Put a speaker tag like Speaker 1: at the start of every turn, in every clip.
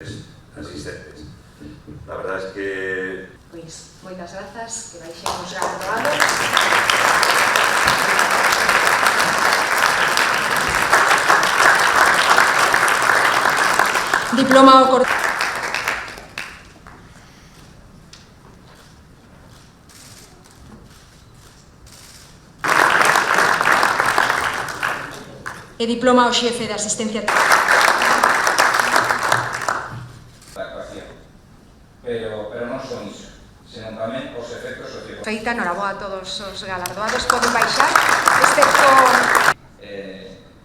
Speaker 1: asistentes. La verdad es que...
Speaker 2: Pois, moitas grazas, que baixemos galardoados. Diploma o corte. E diploma ao xefe de asistencia.
Speaker 3: Pero non son iso, senón tamén os efectos socioeconómicos.
Speaker 2: Feita, noraboa a todos os galardoados, poden baixar, excepto...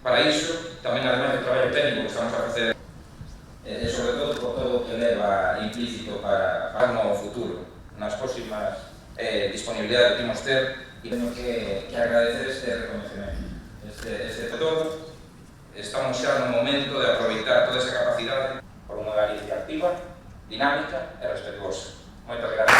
Speaker 3: Para iso, tamén además do traballo técnico que estamos a facer, e sobre todo por todo o que leva implícito para un novo futuro, nas próximas disponibilidades que temos ter, e teño que agradecer este reconocemento. Este todo, estamos xa no momento de aproveitar toda esa capacidade por unha Galicia activa, dinámica e respetuosa. Moitas gracias.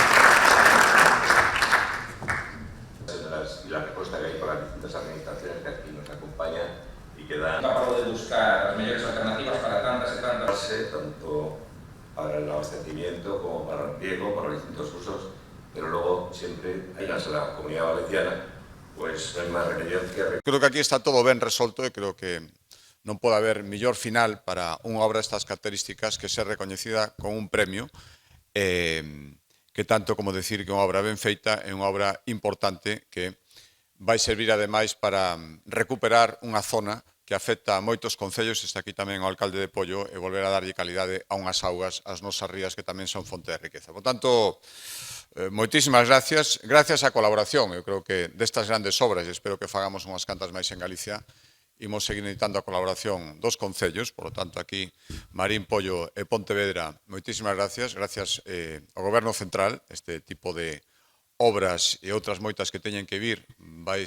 Speaker 1: Y la respuesta que hay por las distintas administraciones que aquí nos acompañan y que dan...
Speaker 3: Capaz de buscar as mellores alternativas para tantas e tantas.
Speaker 1: Tanto para el abastecimiento como para el riego, para los distintos usos, pero luego siempre hay la Comunidad Valenciana, pues no hay más remedio que...
Speaker 4: Creo que aquí está todo ben resolto e creo que non pode haber mellor final para unha obra destas características que ser recoñecida con un premio que tanto como decir que unha obra ben feita é unha obra importante que vai servir ademais para recuperar unha zona que afecta a moitos concellos, está aquí tamén o alcalde de Pollo, e volver a darlle calidade a unhas augas, ás nosas rías que tamén son fonte de riqueza. Por tanto, moitísimas gracias. Gracias á colaboración, eu creo que destas grandes obras, e espero que fagamos unhas cantas máis en Galicia, imos seguir necesitando a colaboración dos concellos, por lo tanto aquí Marín, Pollo e Pontevedra, moitísimas gracias. Gracias ao Goberno Central, este tipo de obras e outras moitas que teñen que vir, vai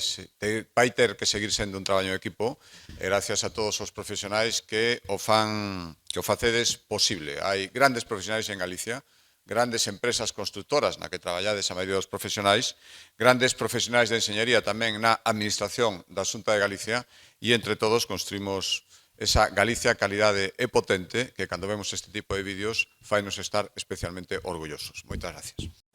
Speaker 4: ter que seguir sendo un traballo de equipo, e gracias a todos os profesionais que o facedes posible. Hai grandes profesionais en Galicia, grandes empresas constructoras na que traballades a maioría dos profesionais, grandes profesionais de enxeñería tamén na Administración da Xunta de Galicia, e entre todos construímos esa Galicia calidade e potente que cando vemos este tipo de vídeos fainos estar especialmente orgullosos. Moitas gracias.